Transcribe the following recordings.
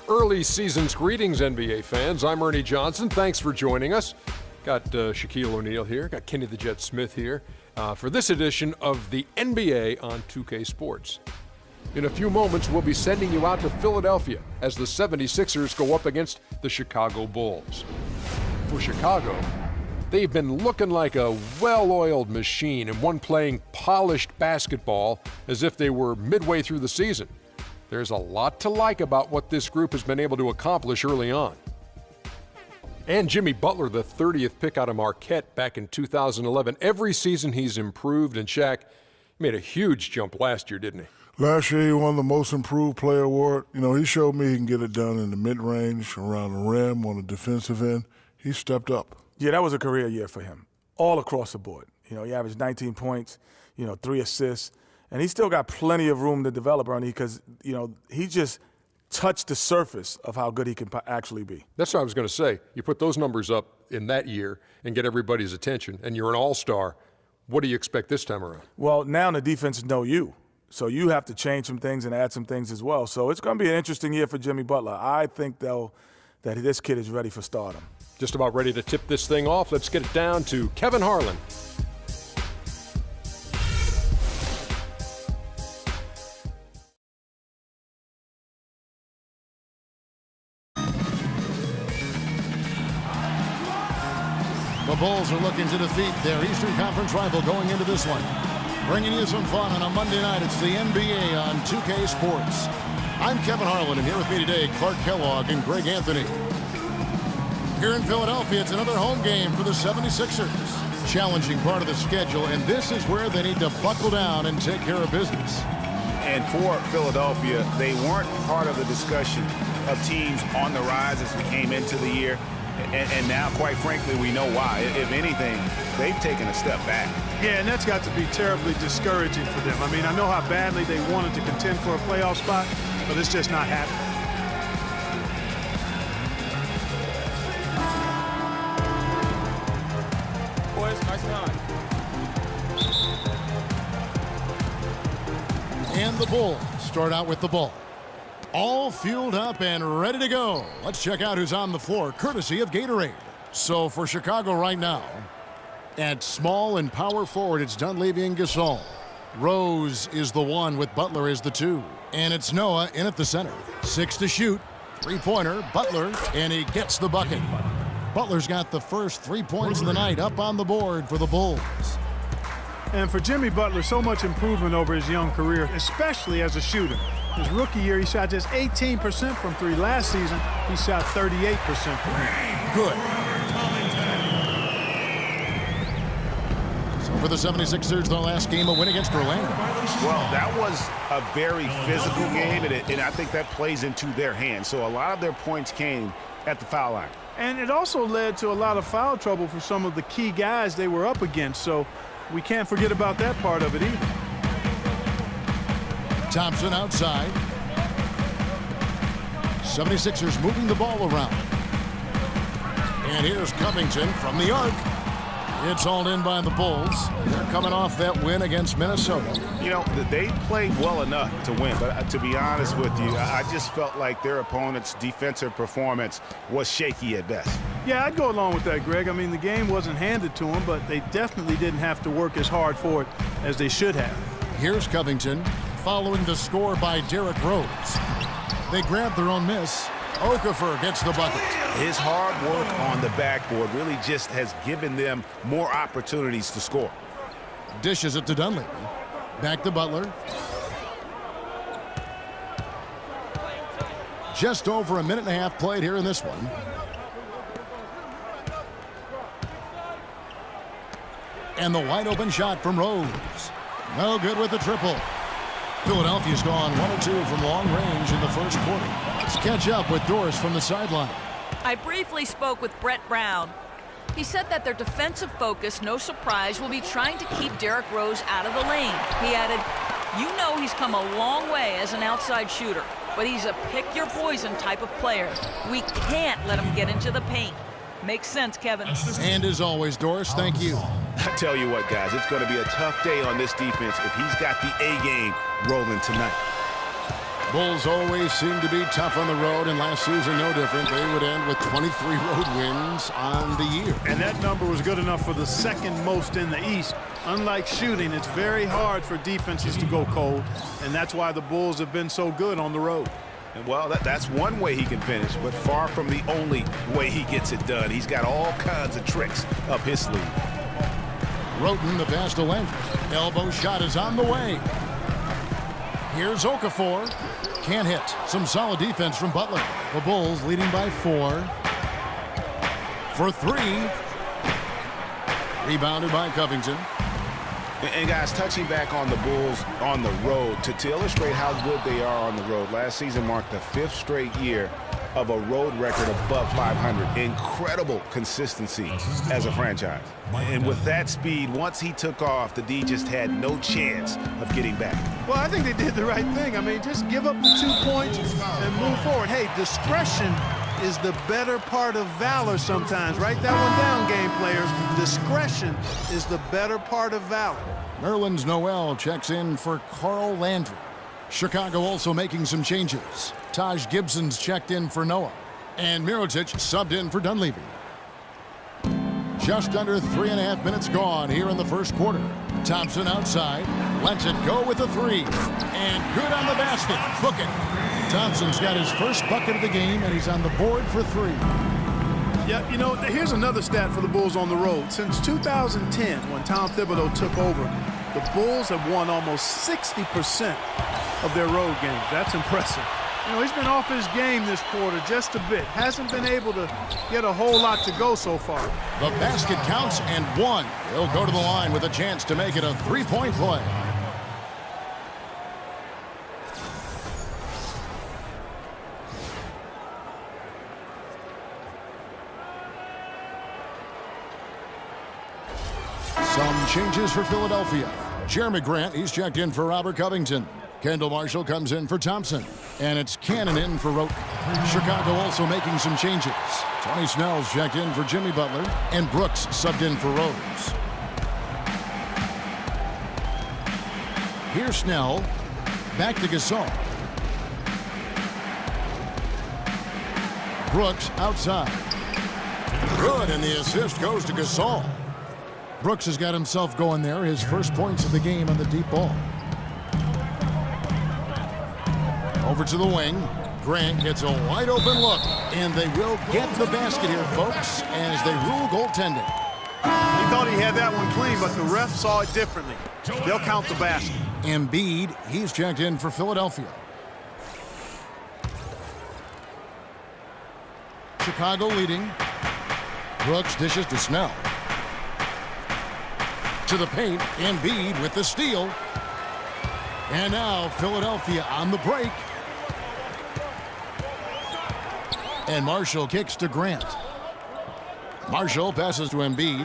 Early season's greetings, NBA fans. I'm Ernie Johnson. Thanks for joining us. Got Shaquille O'Neal here. Got Kenny the Jet Smith here for this edition of the NBA on 2K Sports. In a few moments, we'll be sending you out to Philadelphia as the 76ers go up against the Chicago Bulls. For Chicago, they've been looking like a well-oiled machine and one playing polished basketball as if they were midway through the season. There's a lot to like about what this group has been able to accomplish early on. And Jimmy Butler, the 30th pick out of Marquette back in 2011. Every season he's improved, and Shaq made a huge jump last year, didn't he? Last year, he won the Most Improved Player award. You know, he showed me he can get it done in the mid-range, around the rim, on the defensive end. He stepped up. Yeah, that was a career year for him, all across the board. You know, he averaged 19 points, 3 assists, and he still got plenty of room to develop, Ernie, because, he just touched the surface of how good he can actually be. That's what I was going to say. You put those numbers up in that year and get everybody's attention, and you're an all-star. What do you expect this time around? Well, now the defense know you, so you have to change some things and add some things as well. So it's going to be an interesting year for Jimmy Butler. I think, though, that this kid is ready for stardom. Just about ready to tip this thing off. Let's get it down to Kevin Harlan. The Bulls are looking to defeat their Eastern Conference rival going into this one. Bringing you some fun on a Monday night. It's the NBA on 2K Sports. I'm Kevin Harlan, and here with me today, Clark Kellogg and Greg Anthony. Here in Philadelphia, it's another home game for the 76ers. Challenging part of the schedule, and this is where they need to buckle down and take care of business. And for Philadelphia, they weren't part of the discussion of teams on the rise as we came into the year. And now, quite frankly, we know why. If anything, they've taken a step back. Yeah, and that's got to be terribly discouraging for them. I mean, I know how badly they wanted to contend for a playoff spot, but it's just not happening. Boys, nice time. And the Bulls start out with the ball. All fueled up and ready to go. Let's check out who's on the floor, courtesy of Gatorade. So for Chicago right now, at small and power forward, it's Dunleavy and Gasol. Rose is the 1 with Butler as the 2. And it's Noah in at the center. 6 to shoot. Three-pointer, Butler, and he gets the bucket. Butler's got the first 3 points of the night up on the board for the Bulls. And for Jimmy Butler, so much improvement over his young career, especially as a shooter. His rookie year, he shot just 18% from 3. Last season, he shot 38% from 3. Good. So for the 76ers, their last game, a win against Orlando. Well, that was a very physical game, and I think that plays into their hands. So a lot of their points came at the foul line. And it also led to a lot of foul trouble for some of the key guys they were up against. So we can't forget about that part of it either. Thompson outside. 76ers moving the ball around. And here's Covington from the arc. It's hauled in by the Bulls. They're coming off that win against Minnesota. They played well enough to win, but to be honest with you, I just felt like their opponent's defensive performance was shaky at best. Yeah, I'd go along with that, Greg. I mean, the game wasn't handed to them, but they definitely didn't have to work as hard for it as they should have. Here's Covington following the score by Derrick Rose. They grab their own miss. Okafor gets the bucket. His hard work on the backboard really just has given them more opportunities to score. Dishes it to Dunleavy. Back to Butler. Just over a minute and a half played here in this one. And the wide open shot from Rose. No good with the triple. Philadelphia's gone 1 or 2 from long range in the first quarter. Let's catch up with Doris from the sideline. I briefly spoke with Brett Brown. He said that their defensive focus, no surprise, will be trying to keep Derrick Rose out of the lane. He added, "You know he's come a long way as an outside shooter, but he's a pick-your-poison type of player. We can't let him get into the paint." Makes sense, Kevin. And as always, Doris, thank you. I tell you what, guys, it's going to be a tough day on this defense if he's got the A game rolling tonight. Bulls always seem to be tough on the road, and last season no different. They would end with 23 road wins on the year. And that number was good enough for the second most in the East. Unlike shooting, it's very hard for defenses to go cold, and that's why the Bulls have been so good on the road. And well, that's one way he can finish, but far from the only way he gets it done. He's got all kinds of tricks up his sleeve. Roten, the pass to Landry. Elbow shot is on the way. Here's Okafor. Can't hit. Some solid defense from Butler. The Bulls leading by 4. For 3. Rebounded by Covington. And guys, touching back on the Bulls on the road to illustrate how good they are on the road. Last season marked the 5th straight year of a road record above 500. Incredible consistency as a franchise. And with that speed, once he took off, the D just had no chance of getting back. Well, I think they did the right thing. I mean, just give up the 2 points and move forward. Hey, discretion is the better part of valor sometimes. Write that one down, game players. Discretion is the better part of valor. Nerlens Noel checks in for Carl Landry. Chicago also making some changes. Taj Gibson's checked in for Noah. And Mirotic subbed in for Dunleavy. Just under 3.5 minutes gone here in the first quarter. Thompson outside. Lets it go with a 3. And good on the basket. Book it. Thompson's got his first bucket of the game, and he's on the board for 3. Yeah, you know, here's another stat for the Bulls on the road. Since 2010, when Tom Thibodeau took over, the Bulls have won almost 60% of their road games. That's impressive. You know, he's been off his game this quarter just a bit. Hasn't been able to get a whole lot to go so far. The basket counts and 1. He'll go to the line with a chance to make it a 3-point play. Some changes for Philadelphia. Jeremy Grant, he's checked in for Robert Covington. Kendall Marshall comes in for Thompson. And it's Cannon in for Roten. Chicago also making some changes. Tony Snell's checked in for Jimmy Butler. And Brooks subbed in for Rose. Here's Snell. Back to Gasol. Brooks outside. Good, and the assist goes to Gasol. Brooks has got himself going there. His first points of the game on the deep ball. Over to the wing. Grant gets a wide open look. And they will get the basket here, folks, as they rule goaltending. He thought he had that one clean, but the ref saw it differently. They'll count the basket. Embiid, he's checked in for Philadelphia. Chicago leading. Brooks dishes to Snell. To the paint, Embiid with the steal. And now Philadelphia on the break. And Marshall kicks to Grant. Marshall passes to Embiid.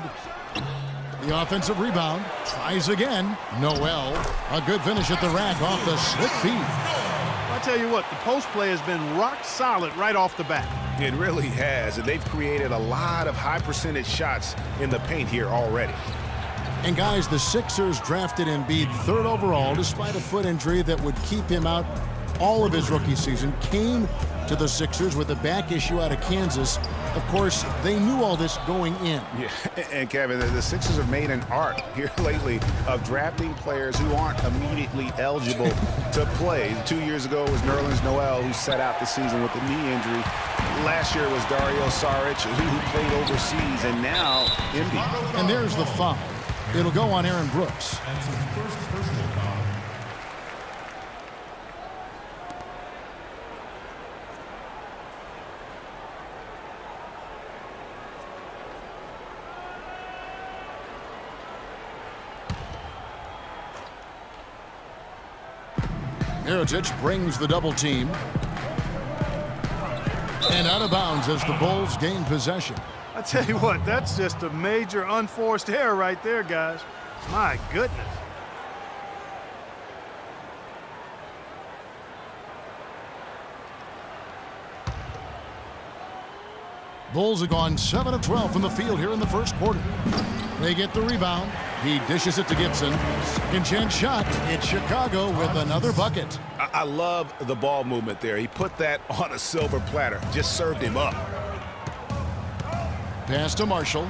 The offensive rebound. Tries again. Noel. A good finish at the rack off the slick feed. I tell you what, the post play has been rock solid right off the bat. It really has, and they've created a lot of high percentage shots in the paint here already. And guys, the Sixers drafted Embiid 3rd overall despite a foot injury that would keep him out all of his rookie season. Came to the Sixers with a back issue out of Kansas. Of course, they knew all this going in. Yeah, and Kevin, the Sixers have made an art here lately of drafting players who aren't immediately eligible to play. 2 years ago it was Nerlens Noel, who sat out the season with a knee injury. Last year it was Dario Saric, who played overseas, and now Embiid. And there's the foul. It'll go on Aaron Brooks. Mirotic brings the double team. And out of bounds as the Bulls gain possession. I tell you what, that's just a major unforced error right there, guys. My goodness. Bulls have gone 7 of 12 from the field here in the first quarter. They get the rebound. He dishes it to Gibson. Second chance shot. It's Chicago with another bucket. I love the ball movement there. He put that on a silver platter, just served him up. Pass to Marshall.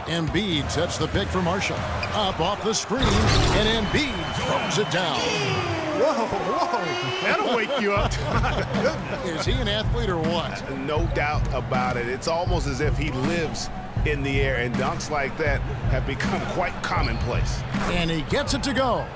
Embiid sets the pick for Marshall. Up off the screen, and Embiid throws it down. Whoa. That'll wake you up. Is he an athlete or what? No doubt about it. It's almost as if he lives in the air, and dunks like that have become quite commonplace. And he gets it to go.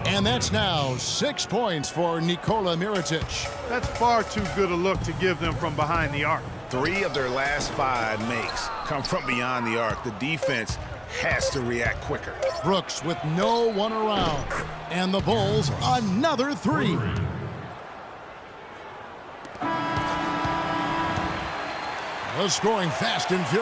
And that's now 6 points for Nikola Mirotic. That's far too good a look to give them from behind the arc. 3 of their last 5 makes come from beyond the arc. The defense has to react quicker. Brooks with no one around. And the Bulls another 3. The scoring fast and furious.